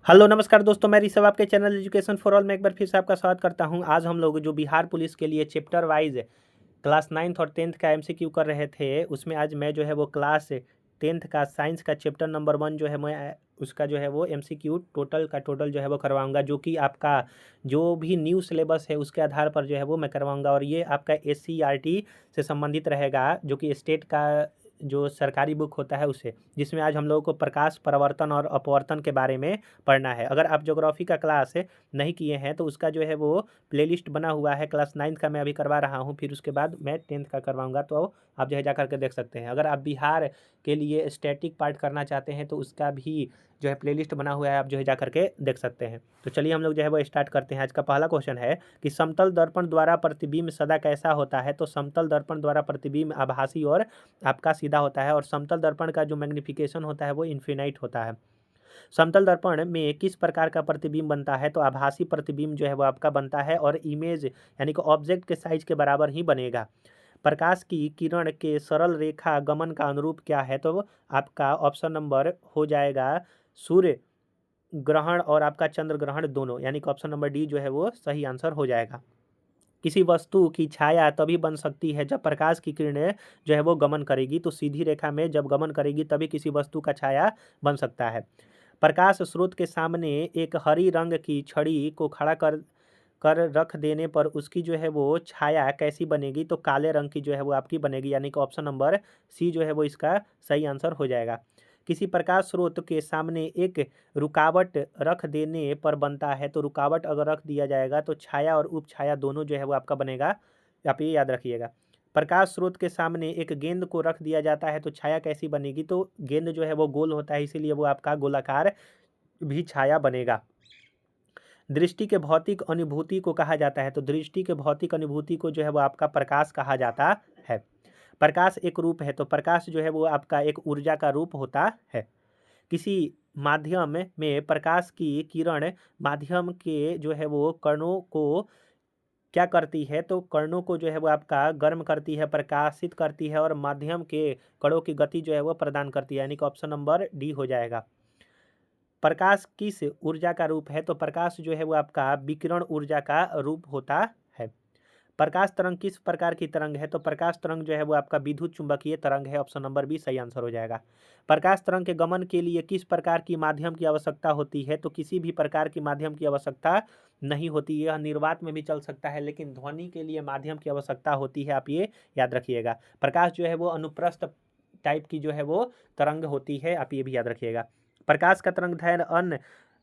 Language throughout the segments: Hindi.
हेलो नमस्कार दोस्तों, मैं ऋषभ आपके चैनल एजुकेशन फॉर ऑल में एक बार फिर से आपका स्वागत करता हूं। आज हम लोग जो बिहार पुलिस के लिए चैप्टर वाइज क्लास 9th और 10th का एमसीक्यू कर रहे थे, उसमें आज मैं जो है वो क्लास 10th का साइंस का चैप्टर नंबर 1 जो है मैं उसका जो है वो एमसीक्यू टोटल का टोटल जो है वो करवाऊंगा, जो कि आपका जो भी न्यू सिलेबस है उसके आधार पर जो है वो मैं करवाऊंगा। और ये आपका एससीईआरटी से संबंधित रहेगा, जो कि स्टेट का जो सरकारी बुक होता है उसे, जिसमें आज हम लोगों को प्रकाश परावर्तन और अपवर्तन के बारे में पढ़ना है। अगर आप ज्योग्राफी का क्लास नहीं किए हैं तो उसका जो है वो प्लेलिस्ट बना हुआ है। क्लास 9th का मैं अभी करवा रहा हूँ, फिर उसके बाद मैं 10th का करवाऊंगा, तो आप जो है जा करके देख सकते हैं। अगर आप बिहार के लिए स्टैटिक पार्ट करना चाहते हैं तो उसका भी जो है प्लेलिस्ट बना हुआ है, आप जो है जा करके देख सकते हैं। तो चलिए हम लोग जो है वो स्टार्ट करते हैं। आज का पहला क्वेश्चन है कि समतल दर्पण द्वारा प्रतिबिंब सदा कैसा होता है। तो समतल दर्पण द्वारा प्रतिबिंब आभासी और आपका सीधा होता है, और समतल दर्पण का जो मैग्निफिकेशन होता है वो इन्फिनाइट होता है। समतल दर्पण में किस प्रकार का प्रतिबिंब बनता है। तो आभासी प्रतिबिंब जो है वो आपका बनता है और इमेज यानी कि ऑब्जेक्ट के साइज के बराबर ही बनेगा। प्रकाश की किरण के सरल रेखा गमन का अनुरूप क्या है। तो आपका ऑप्शन नंबर हो जाएगा सूर्य ग्रहण और आपका चंद्र ग्रहण दोनों, यानी कि ऑप्शन नंबर डी जो है वो सही आंसर हो जाएगा। किसी वस्तु की छाया तभी बन सकती है जब प्रकाश की किरणें जो है वो गमन करेगी। तो सीधी रेखा में जब गमन करेगी तभी किसी वस्तु का छाया बन सकता है। प्रकाश स्रोत के सामने एक हरी रंग की छड़ी को खड़ा कर कर रख देने पर उसकी जो है वो छाया कैसी बनेगी। तो काले रंग की जो है वो आपकी बनेगी, यानी कि ऑप्शन नंबर सी जो है वो इसका सही आंसर हो जाएगा। किसी प्रकाश स्रोत के सामने एक रुकावट रख देने पर बनता है। तो रुकावट अगर रख दिया जाएगा तो छाया और उपछाया दोनों जो है वो आपका बनेगा। आप ये याद रखिएगा। प्रकाश स्रोत के सामने एक गेंद को रख दिया जाता है तो छाया कैसी बनेगी। तो गेंद जो है वो गोल होता है, इसीलिए वो आपका गोलाकार भी छाया बनेगा। दृष्टि के भौतिक अनुभूति को कहा जाता है। तो दृष्टि के भौतिक अनुभूति को जो है वो आपका प्रकाश कहा जाता है। प्रकाश एक रूप है। तो प्रकाश जो है वो आपका एक ऊर्जा का रूप होता है। किसी माध्यम में प्रकाश की किरण माध्यम के जो है वो कणों को क्या करती है। तो कणों को जो है वो आपका गर्म करती है, प्रकाशित करती है, और माध्यम के कणों की गति जो है वो प्रदान करती है, यानी कि ऑप्शन नंबर डी हो जाएगा। प्रकाश किस ऊर्जा का रूप है। तो प्रकाश जो है वो आपका विकिरण ऊर्जा का रूप होता है। प्रकाश तरंग किस प्रकार की तरंग है। तो प्रकाश तरंग जो है वो आपका विद्युत चुंबकीय तरंग है, ऑप्शन नंबर बी सही आंसर हो जाएगा। प्रकाश तरंग के गमन के लिए किस प्रकार की माध्यम की आवश्यकता होती है। तो किसी भी प्रकार की माध्यम की आवश्यकता नहीं होती। यह निर्वात में भी चल सकता है, लेकिन ध्वनि के लिए माध्यम की आवश्यकता होती है, आप ये याद रखिएगा। प्रकाश जो है वो अनुप्रस्थ टाइप की जो है वो तरंग होती है, आप ये भी याद रखिएगा। प्रकाश का तरंग दैर्घ्य अन्य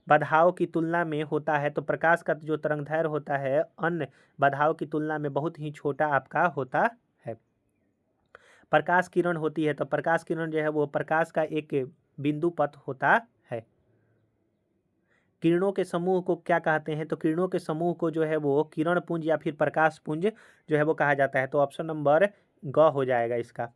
बाधाओं की तुलना में होता है। तो प्रकाश का जो तरंग दैर्घ्य होता है अन्य बाधाओं की तुलना में बहुत ही छोटा आपका होता है। प्रकाश किरण होती है। तो प्रकाश किरण जो है वो प्रकाश का एक बिंदु पथ होता है। किरणों के समूह को क्या कहते हैं। तो किरणों के समूह को जो है वो किरण पुंज या फिर प्रकाश पुंज जो है वो कहा जाता है। तो ऑप्शन नंबर ग हो जाएगा इसका।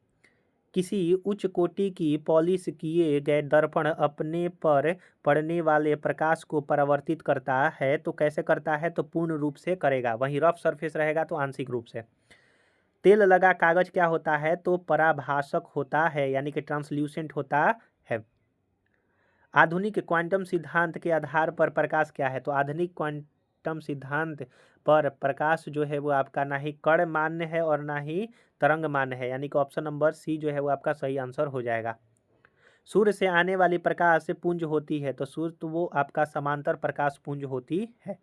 किसी उच्च कोटि की पॉलिश किए गए दर्पण अपने पर पड़ने वाले प्रकाश को परावर्तित करता है। तो कैसे करता है। तो पूर्ण रूप से करेगा। वहीं रफ सरफेस रहेगा तो आंशिक रूप से। तेल लगा कागज क्या होता है। तो पराभाषक होता है, यानी कि ट्रांसल्यूसेंट होता है। आधुनिक क्वांटम सिद्धांत के आधार पर प्रकाश क्या है। तो आधुनिक क्वांटम सिद्धांत पर प्रकाश जो है वो आपका ना ही कण मान्य है और ना ही तरंग मान्य है, यानी कि ऑप्शन नंबर सी जो है वो आपका सही आंसर हो जाएगा। सूर्य से आने वाली प्रकाश पुंज होती है। तो सूर्य तो वो आपका समांतर प्रकाश पुंज होती है।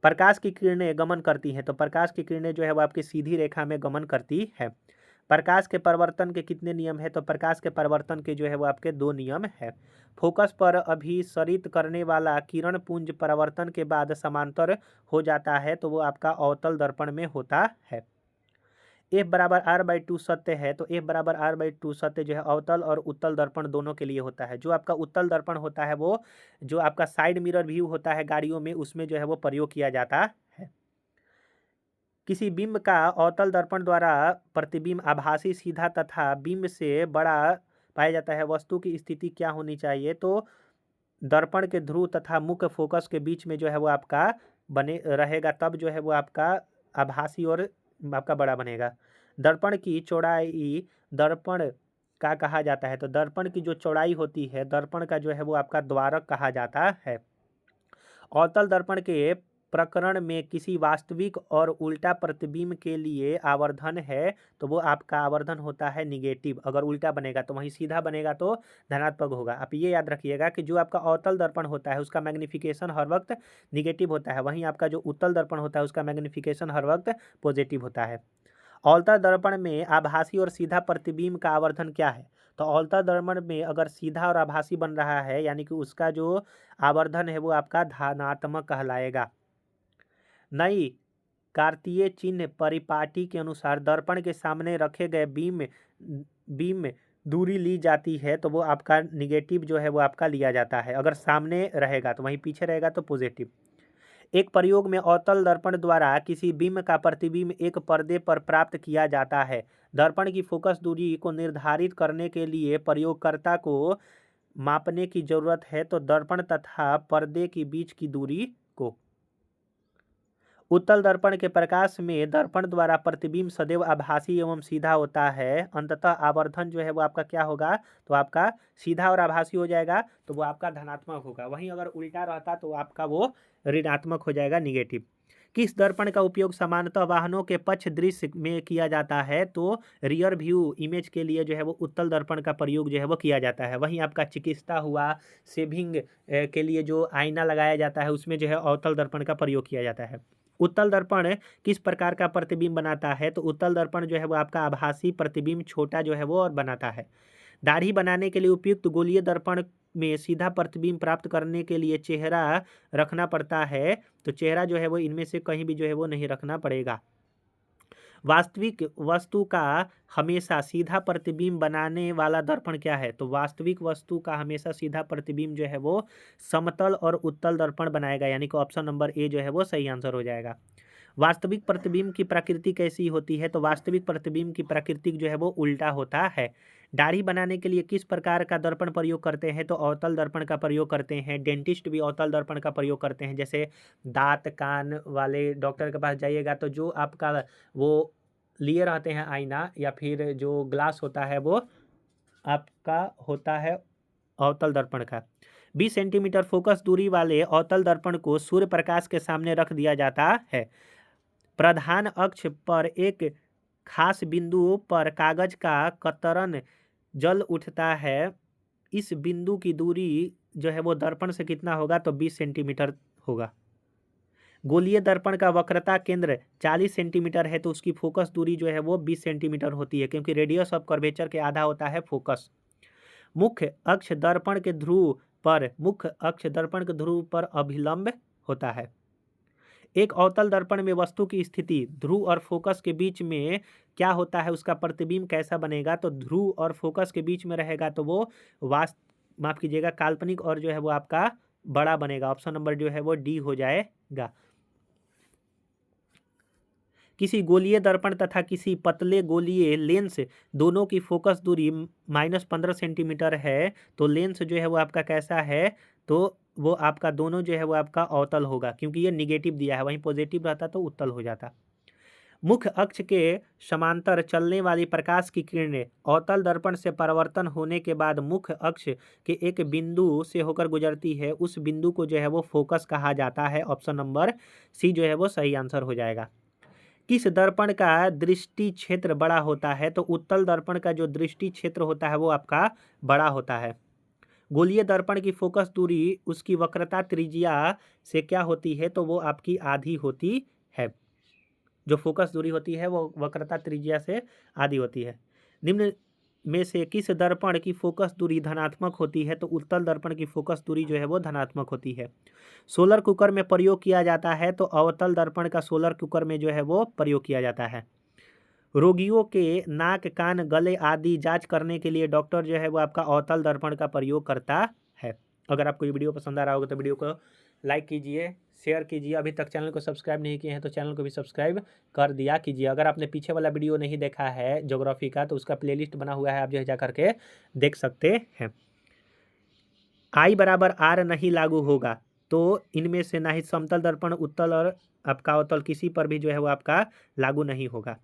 प्रकाश की किरणें गमन करती हैं। तो प्रकाश की किरणें जो है वो आपकी सीधी रेखा में गमन करती है। प्रकाश के परिवर्तन के कितने नियम है। तो प्रकाश के परिवर्तन के जो है वो आपके 2 नियम है। फोकस पर अभिसरित करने वाला किरण पुंज परावर्तन के बाद समांतर हो जाता है। तो वो आपका अवतल दर्पण में होता है। एफ बराबर आर बाई टू सत्य है। तो एफ बराबर आर बाई टू सत्य जो है अवतल और उत्तल दर्पण दोनों के लिए होता है। जो आपका उत्तल दर्पण होता है वो जो आपका साइड मिरर व्यू होता है गाड़ियों में, उसमें जो है वो प्रयोग किया जाता है। किसी बिंब का अवतल दर्पण द्वारा प्रतिबिंब आभासी सीधा तथा बिंब से बड़ा पाया जाता है। वस्तु की स्थिति क्या होनी चाहिए। तो दर्पण के ध्रुव तथा मुख्य फोकस के बीच में जो है वो आपका बने रहेगा, तब जो है वो आपका आभासी और आपका बड़ा बनेगा। दर्पण की चौड़ाई दर्पण का कहा जाता है? तो दर्पण की जो चौड़ाई होती है, दर्पण का जो है वो आपका द्वारक कहा जाता है। अवतल दर्पण के प्रकरण में किसी वास्तविक और उल्टा प्रतिबिंब के लिए आवर्धन है तो वो आपका आवर्धन होता है निगेटिव। अगर उल्टा बनेगा तो वहीं सीधा बनेगा तो धनात्मक होगा। आप ये याद रखिएगा कि जो आपका अवतल दर्पण होता है उसका मैग्नीफिकेशन हर वक्त निगेटिव होता है, वहीं आपका जो उत्तल दर्पण होता है उसका मैग्नीफिकेशन हर वक्त पॉजिटिव होता है। अवतल दर्पण में आभासी और सीधा प्रतिबिंब का आवर्धन क्या है? तो अवतल दर्पण में अगर सीधा और आभासी बन रहा है यानी कि उसका जो आवर्धन है वो आपका धनात्मक कहलाएगा। नई कार्तीय चिन्ह परिपाटी के अनुसार दर्पण के सामने रखे गए बीम दूरी ली जाती है तो वो आपका निगेटिव जो है वो आपका लिया जाता है। अगर सामने रहेगा तो वहीं पीछे रहेगा तो पॉजिटिव। एक प्रयोग में अवतल दर्पण द्वारा किसी बिंब का प्रतिबिंब एक पर्दे पर प्राप्त किया जाता है। दर्पण की फोकस दूरी को निर्धारित करने के लिए प्रयोगकर्ता को मापने की जरूरत है तो दर्पण तथा पर्दे के बीच की दूरी को। उत्तल दर्पण के प्रकाश में दर्पण द्वारा प्रतिबिंब सदैव आभासी एवं सीधा होता है। अंततः आवर्धन जो है वो आपका क्या होगा? तो आपका सीधा और आभासी हो जाएगा तो वो आपका धनात्मक होगा। वहीं अगर उल्टा रहता तो आपका वो ऋणात्मक हो जाएगा, निगेटिव। किस दर्पण का उपयोग सामान्यतः वाहनों के पक्ष दृश्य में किया जाता है? तो रियर व्यू इमेज के लिए जो है वो उत्तल दर्पण का प्रयोग जो है वो किया जाता है। वहीं आपका चिकित्सा हुआ, सेविंग के लिए जो आईना लगाया जाता है उसमें जो है अवतल दर्पण का प्रयोग किया जाता है। उत्तल दर्पण किस प्रकार का प्रतिबिंब बनाता है? तो उत्तल दर्पण जो है वो आपका आभासी प्रतिबिंब छोटा जो है वो और बनाता है। दाढ़ी बनाने के लिए उपयुक्त गोलीय दर्पण में सीधा प्रतिबिंब प्राप्त करने के लिए चेहरा रखना पड़ता है तो चेहरा जो है वो इनमें से कहीं भी जो है वो नहीं रखना पड़ेगा। वास्तविक वस्तु का हमेशा सीधा प्रतिबिंब बनाने वाला दर्पण क्या है? तो वास्तविक वस्तु का हमेशा सीधा प्रतिबिंब जो है वो समतल और उत्तल दर्पण बनाएगा, यानी कि ऑप्शन नंबर ए जो है वो सही आंसर हो जाएगा। वास्तविक प्रतिबिंब की प्रकृति कैसी होती है? तो वास्तविक प्रतिबिंब की प्रकृति जो है वो उल्टा होता है। दाढ़ी बनाने के लिए किस प्रकार का दर्पण प्रयोग करते हैं? तो अवतल दर्पण का प्रयोग करते हैं। डेंटिस्ट भी अवतल दर्पण का प्रयोग करते हैं। जैसे दांत कान वाले डॉक्टर के पास जाइएगा तो जो आपका वो लिए रहते हैं आईना या फिर जो ग्लास होता है वो आपका होता है अवतल दर्पण का। 20 सेंटीमीटर फोकस दूरी वाले अवतल दर्पण को सूर्य प्रकाश के सामने रख दिया जाता है। प्रधान अक्ष पर एक खास बिंदु पर कागज का कतरन जल उठता है। इस बिंदु की दूरी जो है वो दर्पण से कितना होगा? तो 20 सेंटीमीटर होगा। गोलीय दर्पण का वक्रता केंद्र 40 सेंटीमीटर है तो उसकी फोकस दूरी जो है वो 20 सेंटीमीटर होती है, क्योंकि रेडियस ऑफ कर्वेचर के आधा होता है फोकस। मुख्य अक्ष दर्पण के ध्रुव पर अभिलंब होता है। एक अवतल दर्पण में वस्तु की स्थिति ध्रुव और फोकस के बीच में क्या होता है? उसका प्रतिबिंब कैसा बनेगा? तो ध्रुव और फोकस के बीच में रहेगा तो वो माफ कीजिएगा काल्पनिक और जो है वो आपका बड़ा बनेगा। ऑप्शन नंबर जो है वो डी हो जाएगा। किसी गोलीय दर्पण तथा किसी पतले गोलीय लेंस दोनों की फोकस दूरी -15 सेंटीमीटर है तो लेंस जो है वो आपका कैसा है? तो वो आपका दोनों जो है वो आपका अवतल होगा, क्योंकि ये निगेटिव दिया है, वहीं पॉजिटिव रहता तो उत्तल हो जाता। मुख्य अक्ष के समांतर चलने वाली प्रकाश की किरणें अवतल दर्पण से परावर्तन होने के बाद मुख्य अक्ष के एक बिंदु से होकर गुजरती है। उस बिंदु को जो है वो फोकस कहा जाता है। ऑप्शन नंबर सी जो है वो सही आंसर हो जाएगा। किस दर्पण का दृष्टि क्षेत्र बड़ा होता है? तो उत्तल दर्पण का जो दृष्टि क्षेत्र होता है वो आपका बड़ा होता है। गोलीय दर्पण की फोकस दूरी उसकी वक्रता त्रिज्या से क्या होती है? तो वो आपकी आधी होती है। जो फोकस दूरी होती है वो वक्रता त्रिज्या से आधी होती है। निम्न में से किस दर्पण की फोकस दूरी धनात्मक होती है? तो उत्तल दर्पण की फोकस दूरी जो है वो धनात्मक होती है। सोलर कुकर में प्रयोग किया जाता है तो अवतल दर्पण का सोलर कुकर में जो है वो प्रयोग किया जाता है। रोगियों के नाक कान गले आदि जांच करने के लिए डॉक्टर जो है वो आपका अवतल दर्पण का प्रयोग करता है। अगर आपको ये वीडियो पसंद आ रहा होगा तो वीडियो को लाइक कीजिए, शेयर कीजिए। अभी तक चैनल को सब्सक्राइब नहीं किए हैं तो चैनल को भी सब्सक्राइब कर दिया कीजिए। अगर आपने पीछे वाला वीडियो नहीं देखा है ज्योग्राफी का तो उसका प्लेलिस्ट बना हुआ है, आप जो है जा करके देख सकते हैं। I बराबर R नहीं लागू होगा तो इनमें से ना ही समतल दर्पण, उत्तल और आपका अवतल किसी पर भी जो है वो आपका लागू नहीं होगा।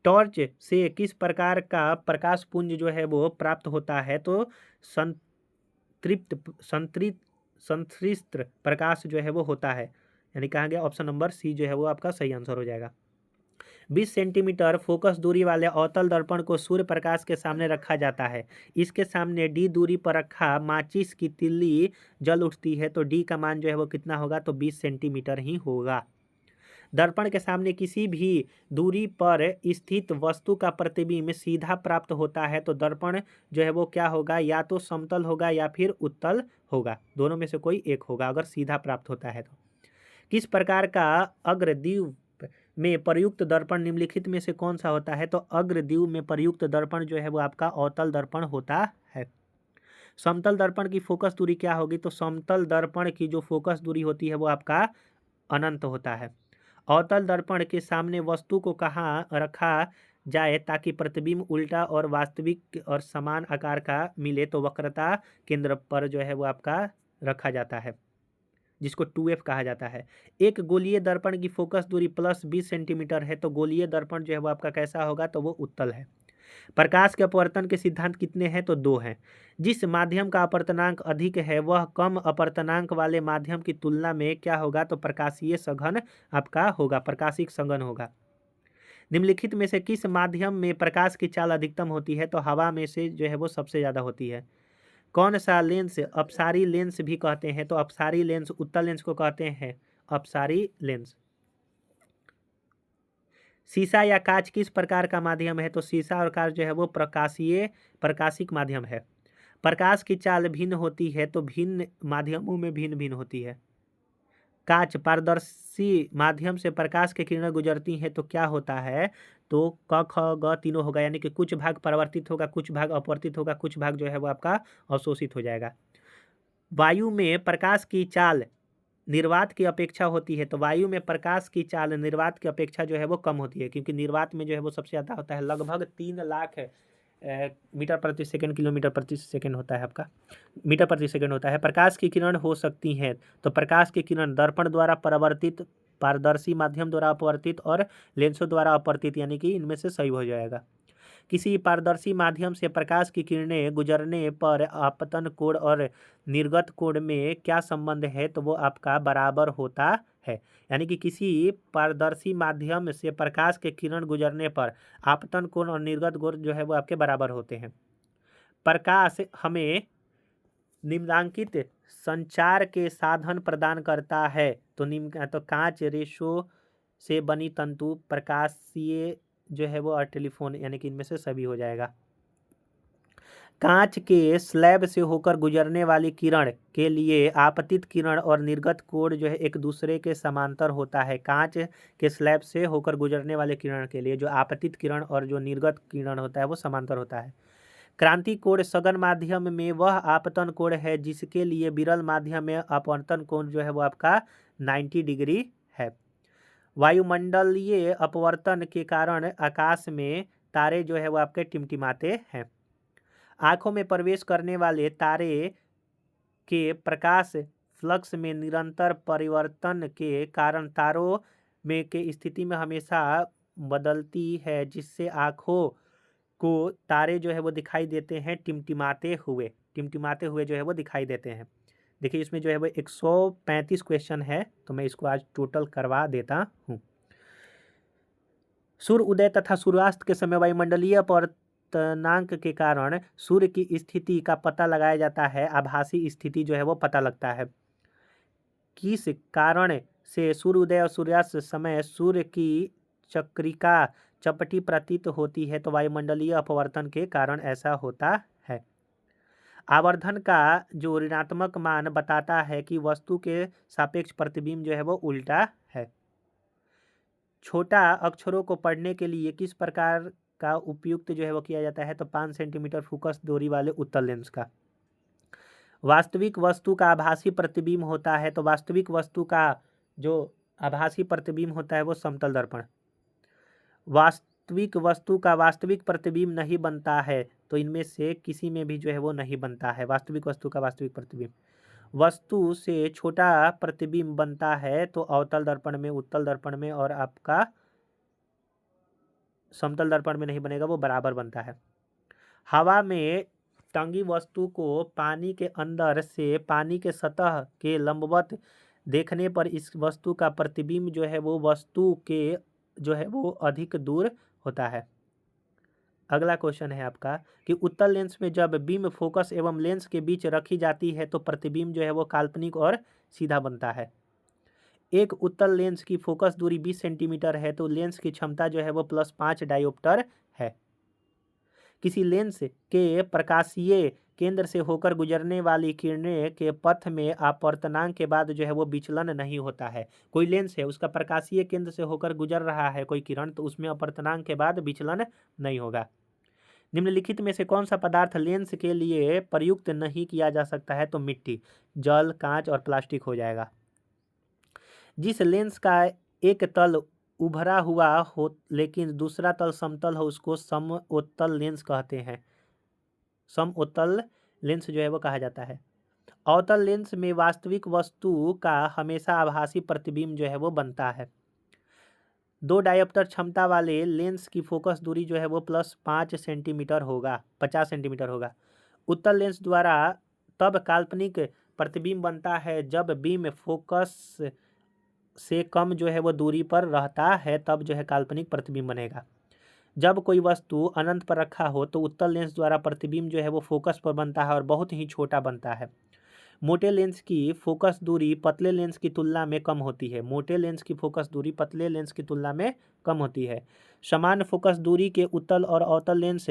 टॉर्च से किस प्रकार का प्रकाश पुंज जो है वो प्राप्त होता है? तो संतृप्त प्रकाश जो है वो होता है, यानी कहा गया ऑप्शन नंबर सी जो है वो आपका सही आंसर हो जाएगा। 20 सेंटीमीटर फोकस दूरी वाले अवतल दर्पण को सूर्य प्रकाश के सामने रखा जाता है। इसके सामने डी दूरी पर रखा माचिस की तिल्ली जल उठती है, तो डी का मान जो है वो कितना होगा? तो 20 सेंटीमीटर ही होगा। दर्पण के सामने किसी भी दूरी पर स्थित वस्तु का प्रतिबिंब सीधा प्राप्त होता है, तो दर्पण जो है वो क्या होगा? या तो समतल होगा या फिर उत्तल होगा, दोनों में से कोई एक होगा अगर सीधा प्राप्त होता है तो। किस प्रकार का अग्रद्वीप में प्रयुक्त दर्पण निम्नलिखित में से कौन सा होता है? तो अग्रद्वीप में प्रयुक्त दर्पण जो है वो आपका अवतल दर्पण होता है। समतल दर्पण की फोकस दूरी क्या होगी? तो समतल दर्पण की जो फोकस दूरी होती है वो आपका अनंत होता है। अवतल दर्पण के सामने वस्तु को कहाँ रखा जाए ताकि प्रतिबिंब उल्टा और वास्तविक और समान आकार का मिले? तो वक्रता केंद्र पर जो है वो आपका रखा जाता है, जिसको 2F कहा जाता है। एक गोलीय दर्पण की फोकस दूरी प्लस 20 सेंटीमीटर है, तो गोलीय दर्पण जो है वो आपका कैसा होगा? तो वो उत्तल है। प्रकाश के अपवर्तन के सिद्धांत कितने हैं? तो 2 हैं। जिस माध्यम का अपवर्तनांक अधिक है वह कम अपवर्तनांक वाले माध्यम की तुलना में क्या होगा? तो प्रकाशीय सघन आपका होगा, प्रकाशिक सघन होगा। निम्नलिखित में से किस माध्यम में प्रकाश की चाल अधिकतम होती है? तो हवा में से जो है वो सबसे ज्यादा होती है। कौन सा लेंस अपसारी लेंस भी कहते हैं? तो अपसारी लेंस उत्तल लेंस को कहते हैं अपसारी लेंस। शीशा या कांच किस प्रकार का माध्यम है? तो शीशा और कांच जो है वो प्रकाशिक माध्यम है। प्रकाश की चाल भिन्न होती है, तो भिन्न माध्यमों में भिन्न भिन्न होती है। कांच पारदर्शी माध्यम से प्रकाश की किरणें गुजरती हैं, तो क्या होता है? तो क ख ग तीनों होगा, यानी कि कुछ भाग परावर्तित होगा, कुछ भाग अपवर्तित होगा, कुछ भाग जो है वो आपका अवशोषित हो जाएगा। वायु में प्रकाश की चाल निर्वात की अपेक्षा होती है, तो वायु में प्रकाश की चाल निर्वात की अपेक्षा जो है वो कम होती है, क्योंकि निर्वात में जो है वो सबसे ज़्यादा होता है, लगभग 3 लाख मीटर प्रति सेकंड, किलोमीटर प्रति सेकंड होता है आपका, मीटर प्रति सेकंड होता है। प्रकाश की किरण हो सकती हैं, तो प्रकाश की किरण दर्पण द्वारा परावर्तित, पारदर्शी माध्यम द्वारा अपवर्तित और लेंसों द्वारा अपवर्तित, यानी कि इनमें से सही हो जाएगा। किसी पारदर्शी माध्यम से प्रकाश की किरणें गुजरने पर आपतन कोण और निर्गत कोण में क्या संबंध है? तो वो आपका बराबर होता है, यानी कि किसी पारदर्शी माध्यम से प्रकाश के किरण गुजरने पर आपतन कोण और निर्गत कोण जो है वो आपके बराबर होते हैं। प्रकाश हमें निम्नांकित संचार के साधन प्रदान करता है, तो कांच रेशो से बनी तंतु, प्रकाशीय जो है वो और टेलीफोन, यानी कि इनमें से सभी हो जाएगा। कांच के स्लैब से होकर गुजरने वाली किरण के लिए आपतित किरण और निर्गत कोण जो है एक दूसरे के समांतर होता है। कांच के स्लैब से होकर गुजरने वाले किरण के लिए जो आपतित किरण और जो निर्गत किरण होता है वो समांतर होता है। क्रांति कोण सघन माध्यम में वह आपतन कोण है जिसके लिए विरल माध्यम में अपवर्तन कोण जो है वो आपका 90 डिग्री है। वायुमंडलीय अपवर्तन के कारण आकाश में तारे जो है वो आपके टिमटिमाते हैं। आंखों में प्रवेश करने वाले तारे के प्रकाश फ्लक्स में निरंतर परिवर्तन के कारण तारों में के स्थिति में हमेशा बदलती है, जिससे आंखों को तारे जो है वो दिखाई देते हैं टिमटिमाते हुए जो है वो दिखाई देते हैं। देखिए इसमें जो है वो 135 क्वेश्चन है, तो मैं इसको आज टोटल करवा देता हूँ। सूर्य उदय तथा सूर्यास्त के समय वायुमंडलीय अपवर्तनांक के कारण सूर्य की स्थिति का पता लगाया जाता है, आभासी स्थिति जो है वो पता लगता है। किस कारण से सूर्य उदय और सूर्यास्त समय सूर्य की चक्रिका चपटी प्रतीत होती है? तो वायुमंडलीय अपवर्तन के कारण ऐसा होता है। आवर्धन का जो ऋणात्मक मान बताता है कि वस्तु के सापेक्ष प्रतिबिंब जो है वो उल्टा है। छोटा अक्षरों को पढ़ने के लिए किस प्रकार का उपयुक्त जो है वो किया जाता है? तो 5 सेंटीमीटर फोकस दूरी वाले उत्तल लेंस का। वास्तविक वस्तु का आभासी प्रतिबिंब होता है, तो वास्तविक वस्तु का जो आभासी प्रतिबिंब होता है वो समतल दर्पण। वास्तविक वस्तु का वास्तविक प्रतिबिंब नहीं बनता है, तो इनमें से किसी में भी जो है वो नहीं बनता है वास्तविक वस्तु का वास्तविक प्रतिबिंब। वस्तु से छोटा प्रतिबिंब बनता है, तो अवतल दर्पण में, उत्तल दर्पण में और आपका समतल दर्पण में नहीं बनेगा, वो बराबर बनता है। हवा में टंगी वस्तु को पानी के अंदर से पानी के सतह के लंबवत देखने पर इस वस्तु का प्रतिबिंब जो है वो वस्तु के जो है वो अधिक दूर होता है। अगला क्वेश्चन है आपका कि उत्तल लेंस में जब बीम फोकस एवं लेंस के बीच रखी जाती है तो प्रतिबिंब जो है वो काल्पनिक और सीधा बनता है। एक उत्तल लेंस की फोकस दूरी 20 सेंटीमीटर है तो लेंस की क्षमता जो है वो +5 डायोप्टर है। किसी लेंस के प्रकाशीय केंद्र से होकर गुजरने वाली किरणें के पथ में अपवर्तनांक के बाद जो है वो विचलन नहीं होता है। कोई लेंस है, उसका प्रकाशीय केंद्र से होकर गुजर रहा है कोई किरण, तो उसमें अपवर्तनांक के बाद विचलन नहीं होगा। निम्नलिखित में से कौन सा पदार्थ लेंस के लिए प्रयुक्त नहीं किया जा सकता है? तो मिट्टी, जल, कांच और प्लास्टिक हो जाएगा। जिस लेंस का एक तल उभरा हुआ हो लेकिन दूसरा तल समतल हो उसको समोत्तल लेंस कहते हैं। समोत्तल लेंस जो है वो कहा जाता है। अवतल लेंस में वास्तविक वस्तु का हमेशा आभासी प्रतिबिंब जो है वो बनता है। 2 डायोप्टर क्षमता वाले लेंस की फोकस दूरी जो है वो +5 सेंटीमीटर होगा, 50 सेंटीमीटर होगा। उत्तल लेंस द्वारा तब काल्पनिक प्रतिबिंब बनता है जब बीम फोकस से कम जो है वो दूरी पर रहता है, तब जो है काल्पनिक प्रतिबिंब बनेगा। जब कोई वस्तु अनंत पर रखा हो तो उत्तल लेंस द्वारा प्रतिबिंब जो है वो फोकस पर बनता है और बहुत ही छोटा बनता है। मोटे लेंस की फोकस दूरी पतले लेंस की तुलना में कम होती है। मोटे लेंस की फोकस दूरी पतले लेंस की तुलना में कम होती है। समान फोकस दूरी के उत्तल और अवतल लेंस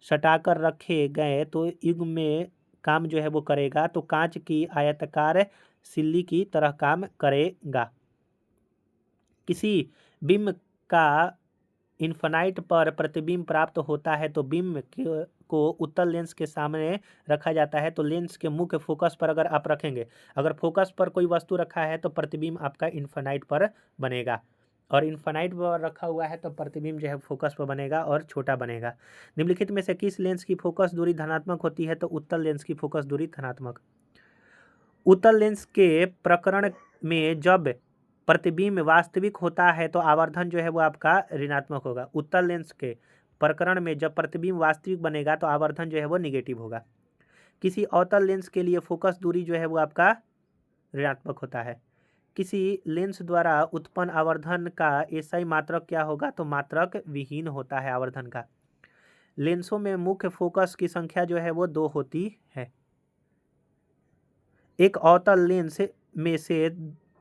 सटाकर रखे गए तो युग्म में काम जो है वो करेगा, तो कांच की आयताकार सिल्ली की तरह काम करेगा। किसी बिंब का इन्फानाइट पर प्रतिबिंब प्राप्त होता है तो बिंब को उत्तल लेंस के सामने रखा जाता है, तो लेंस के मुख्य फोकस पर अगर आप रखेंगे, अगर फोकस पर कोई वस्तु रखा है तो प्रतिबिंब आपका इन्फानाइट पर बनेगा, और इन्फानाइट पर रखा हुआ है तो प्रतिबिंब जो है फोकस पर बनेगा और छोटा बनेगा। निम्नलिखित में से किस लेंस की फोकस दूरी धनात्मक होती है? तो उत्तल लेंस की फोकस दूरी धनात्मक। उत्तल लेंस के प्रकरण में जब प्रतिबिंब वास्तविक होता है तो आवर्धन जो है वो आपका ऋणात्मक होगा। उत्तल लेंस के प्रकरण में जब प्रतिबिंब वास्तविक बनेगा तो आवर्धन जो है वो निगेटिव होगा। किसी अवतल लेंस के लिए फोकस दूरी जो है वो आपका ऋणात्मक होता है। किसी लेंस द्वारा उत्पन्न आवर्धन का एसआई मात्रक क्या होगा? तो मात्रक विहीन होता है आवर्धन का। लेंसों में मुख्य फोकस की संख्या जो है वो 2 होती है। एक अवतल लेंस में से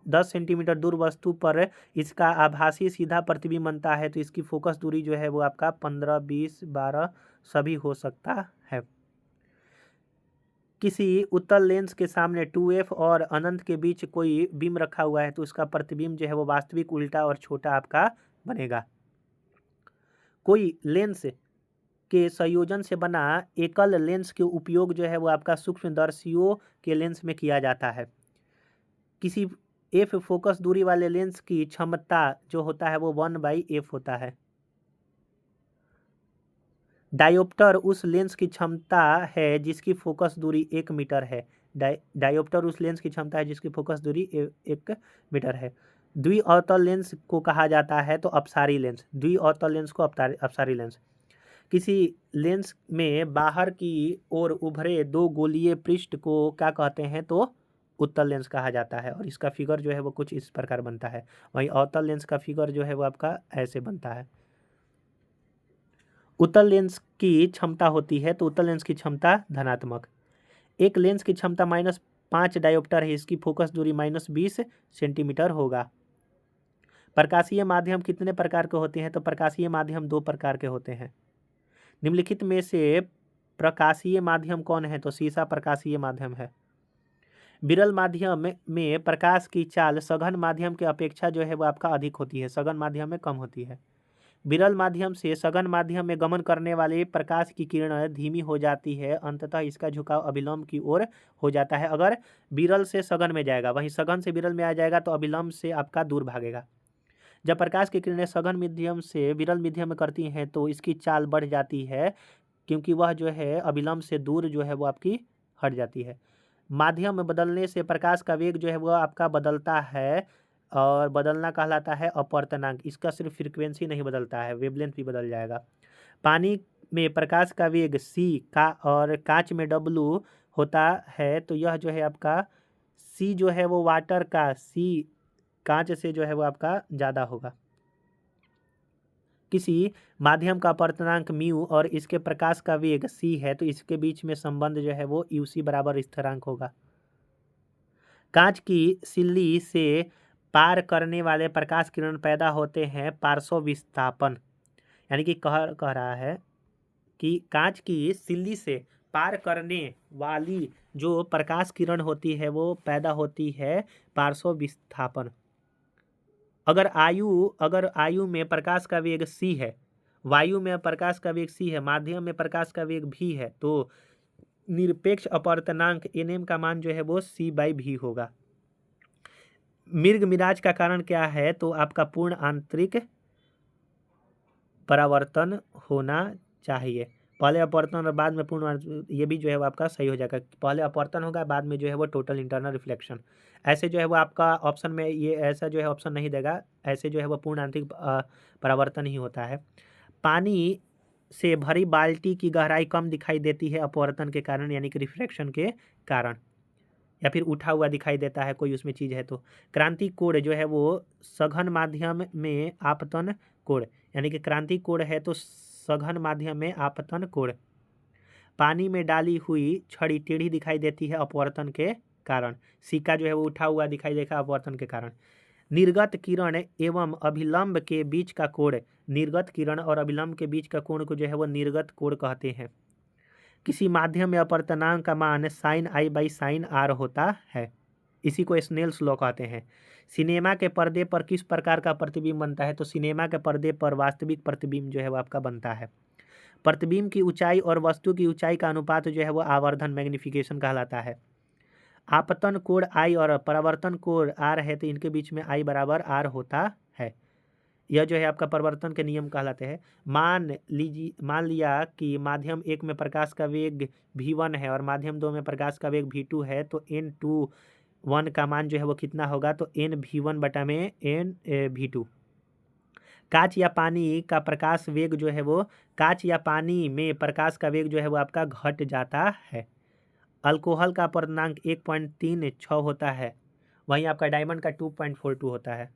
10 सेंटीमीटर दूर वस्तु पर इसका आभासी सीधा प्रतिबिंब बनता है तो इसकी फोकस दूरी जो है वो आपका 15, 20, 12 सभी हो सकता है। किसी उत्तल लेंस के सामने 2f और अनंत के बीच कोई बीम रखा हुआ है तो उसका प्रतिबिंब जो है वो वास्तविक उल्टा और छोटा आपका बनेगा। कोई लेंस के संयोजन से बना एकल लेंस के उपयोग जो है वो आपका सूक्ष्मदर्शियों के लेंस में किया जाता है। किसी f फोकस दूरी वाले लेंस की क्षमता जो होता है वो 1/f होता है। डायोप्टर उस लेंस की क्षमता है जिसकी फोकस दूरी 1 मीटर है। डायोप्टर उस लेंस की क्षमता है जिसकी फोकस दूरी 1 मीटर है। द्विअवतल लेंस को कहा जाता है तो अपसारी लेंस। द्विअवतल लेंस को अपसारी लेंस। किसी लेंस में बाहर की ओर उभरे 2 गोलीय पृष्ठ को क्या कहते हैं? तो उत्तल लेंस कहा जाता है, और इसका फिगर जो है वो कुछ इस प्रकार बनता है। वहीं अवतल लेंस का फिगर जो है वो आपका ऐसे बनता है। उत्तल लेंस की क्षमता होती है तो उत्तल लेंस की क्षमता धनात्मक। एक लेंस की क्षमता -5 डायोप्टर है, इसकी फोकस दूरी -20 सेंटीमीटर होगा। प्रकाशीय माध्यम कितने प्रकार के होते हैं? तो प्रकाशीय माध्यम 2 प्रकार के होते हैं। निम्नलिखित में से प्रकाशीय माध्यम कौन है? तो शीशा प्रकाशीय माध्यम है। विरल माध्यम में प्रकाश की चाल सघन माध्यम के अपेक्षा जो है वो आपका अधिक होती है, सघन माध्यम में कम होती है। विरल माध्यम से सघन माध्यम में गमन करने वाले प्रकाश की किरण धीमी हो जाती है, अंततः इसका झुकाव अभिलंब की ओर हो जाता है। अगर विरल से सघन में जाएगा, वहीं सघन से विरल में आ जाएगा तो अभिलंब से आपका दूर भागेगा। जब प्रकाश की किरणें सघन माध्यम से विरल माध्यम में करती हैं तो इसकी चाल बढ़ जाती है, क्योंकि वह जो है अभिलंब से दूर जो है वो आपकी हट जाती है। माध्यम में बदलने से प्रकाश का वेग जो है वह आपका बदलता है। और बदलना कहलाता है अपवर्तनांक। इसका सिर्फ फ्रीक्वेंसी नहीं बदलता है, वेवलेंथ भी बदल जाएगा। पानी में प्रकाश का वेग c का और कांच में w होता है, तो यह जो है आपका c जो है वो वाटर का c कांच से जो है वो आपका ज़्यादा होगा। किसी माध्यम का अपवर्तनांक म्यू और इसके प्रकाश का वेग c है, तो इसके बीच में संबंध जो है वो uc बराबर स्थिरांक होगा। कांच की सिल्ली से पार करने वाले प्रकाश किरण पैदा होते हैं पार्श्व विस्थापन, यानी कि कह रहा है कि कांच की सिल्ली से पार करने वाली जो प्रकाश किरण होती है वो पैदा होती है पार्श्व विस्थापन। अगर आयु में प्रकाश का वेग c है, वायु में प्रकाश का वेग c है, माध्यम में प्रकाश का वेग v है, तो निरपेक्ष अपवर्तनांक nm का मान जो है वो c/v होगा। मिर्ग मिराज का कारण क्या है? तो आपका पूर्ण आंतरिक परावर्तन होना चाहिए। पहले अपवर्तन और बाद में पूर्ण, ये भी जो है वो आपका सही हो जाएगा। पहले अपवर्तन होगा, बाद में जो है वो टोटल इंटरनल रिफ्लेक्शन। ऐसे जो है वो आपका ऑप्शन में ये ऐसा जो है ऑप्शन नहीं देगा, ऐसे जो है वो पूर्ण आंतरिक परावर्तन ही होता है। पानी से भरी बाल्टी की गहराई कम दिखाई देती है अपवर्तन के कारण, यानी कि रिफ्रैक्शन के कारण, या फिर उठा हुआ दिखाई देता है कोई उसमें चीज़ है तो। क्रांति कोण जो है वो सघन माध्यम में आपतन कोण, यानी कि क्रांति कोण है तो सघन माध्यम में आपतन कोण। पानी में डाली हुई छड़ी टेढ़ी दिखाई देती है अपवर्तन के कारण, सिक्का जो है वो उठा हुआ दिखाई देगा अपवर्तन के कारण। निर्गत किरण एवं अभिलंब के बीच का कोण, निर्गत किरण और अभिलंब के बीच का कोण को जो है वो निर्गत कोण कहते हैं। किसी माध्यम में अपवर्तनांक का मान sin i/sin r होता है, इसी को स्नेल्स लॉ कहते हैं। सिनेमा के पर्दे पर किस प्रकार का प्रतिबिंब बनता है? तो सिनेमा के पर्दे पर वास्तविक प्रतिबिंब जो है वो आपका बनता है। प्रतिबिंब की ऊंचाई और वस्तु की ऊंचाई का अनुपात जो है वो आवर्धन मैग्निफिकेशन कहलाता है। आपतन कोण I और परावर्तन कोण R है, तो इनके बीच में I बराबर R होता है। यह जो है आपका परिवर्तन के नियम कहलाते हैं। मान लिया कि माध्यम 1 में प्रकाश का वेग v1 है और माध्यम 2 में प्रकाश का वेग v2 है, तो n2 का मान जो है वो कितना होगा? तो n v1 में n v2। कांच या पानी का प्रकाश वेग जो है वो, कांच या पानी में प्रकाश का वेग जो है वो आपका घट जाता है। अल्कोहल का अपवर्तनांक 1.36 होता है, वहीं आपका डायमंड का 2.42 होता है।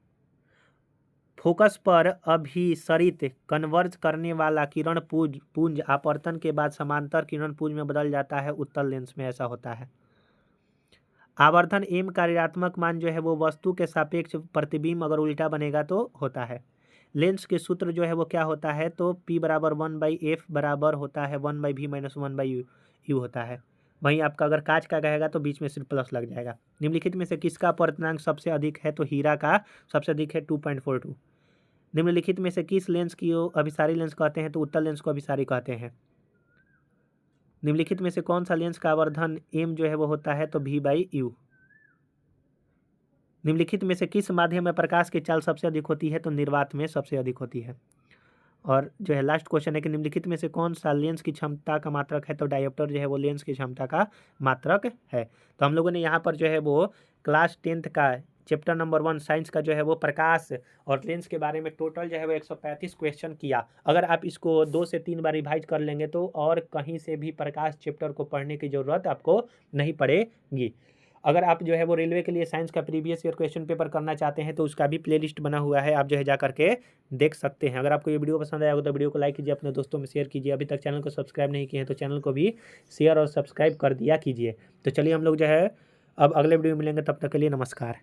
फोकस पर अभिसरित कन्वर्ज करने वाला किरण पुंज अपवर्तन के बाद समांतर किरण पुंज में बदल जाता है, उत्तल लेंस में ऐसा होता है। आवर्धन m का ऋणात्मक मान जो है वो वस्तु के सापेक्ष प्रतिबिंब अगर उल्टा बनेगा तो होता है। लेंस के सूत्र जो है वो क्या होता है? तो P बराबर 1/f बराबर होता है 1/v - 1/u होता है। वहीं आपका अगर कांच का कहेगा तो बीच में सिर्फ प्लस लग जाएगा। निम्नलिखित में से किसका अपवर्तनांक सबसे अधिक है? तो हीरा का सबसे अधिक है 2.42। निम्नलिखित में से किस लेंस की अभिसारी लेंस कहते हैं? तो उत्तल लेंस को अभिसारी कहते हैं। निम्नलिखित में से कौन सा लेंस का आवर्धन m जो है वो होता है? तो v/u। निम्नलिखित में से किस माध्यम में प्रकाश की चाल सबसे अधिक होती है? तो निर्वात में सबसे अधिक होती है। और जो है लास्ट क्वेश्चन है कि निम्नलिखित में से कौन सा लेंस की क्षमता का मात्रक है? तो डायोप्टर जो है वो लेंस की क्षमता का मात्रक है। तो हम लोगों ने यहाँ पर जो है वो क्लास 10th का चैप्टर नंबर 1 साइंस का जो है वो प्रकाश और लेंस के बारे में टोटल जो है वो 135 क्वेश्चन किया। अगर आप इसको 2 से 3 बार रिवाइज कर लेंगे तो और कहीं से भी प्रकाश चैप्टर को पढ़ने की ज़रूरत आपको नहीं पड़ेगी। अगर आप जो है वो रेलवे के लिए साइंस का प्रीवियस ईयर क्वेश्चन पेपर करना चाहते हैं तो उसका भी प्लेलिस्ट बना हुआ है, आप जो है जा करके देख सकते हैं। अगर आपको ये वीडियो पसंद आया हो तो वीडियो को लाइक कीजिए, अपने दोस्तों में शेयर कीजिए। अभी तक चैनल को सब्सक्राइब नहीं किए हैं तो चैनल को भी शेयर और सब्सक्राइब कर दिया कीजिए। तो चलिए हम लोग जो है अब अगले वीडियो में मिलेंगे, तब तक के लिए नमस्कार।